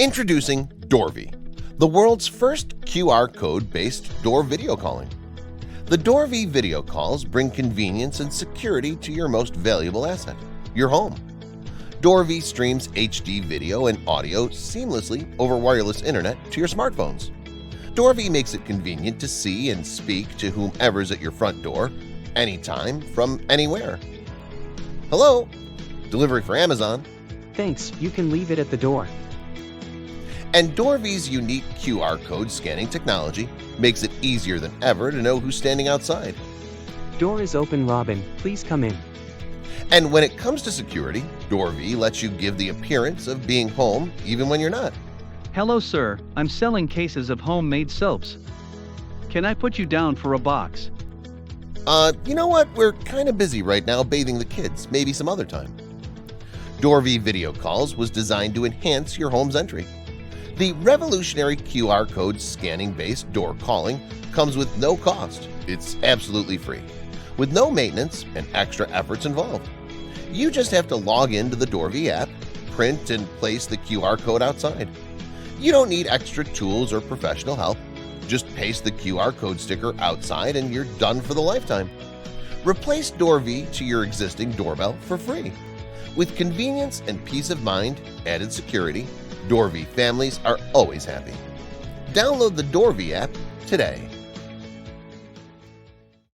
Introducing DoorVi, the world's first QR code-based door video calling. The DoorVi Video Calls bring convenience and security to your most valuable asset, your home. DoorVi streams HD video and audio seamlessly over wireless internet to your smartphones. DoorVi makes it convenient to see and speak to whomever's at your front door, anytime, from anywhere. Hello? Delivery for Amazon. Thanks, you can leave it at the door. And DoorVi's unique QR code scanning technology makes it easier than ever to know who's standing outside. Door is open, Robin. Please come in. And when it comes to security, DoorVi lets you give the appearance of being home even when you're not. Hello, sir. I'm selling cases of homemade soaps. Can I put you down for a box? You know what? We're kind of busy right now bathing the kids. Maybe some other time. DoorVi Video Calls was designed to enhance your home's entry. The revolutionary QR code scanning-based door calling comes with no cost. It's absolutely free, with no maintenance and extra efforts involved. You just have to log into the DoorVi app, print and place the QR code outside. You don't need extra tools or professional help. Just paste the QR code sticker outside and you're done for the lifetime. Replace DoorVi to your existing doorbell for free. With convenience and peace of mind, added security, DoorVi families are always happy. Download the DoorVi app today.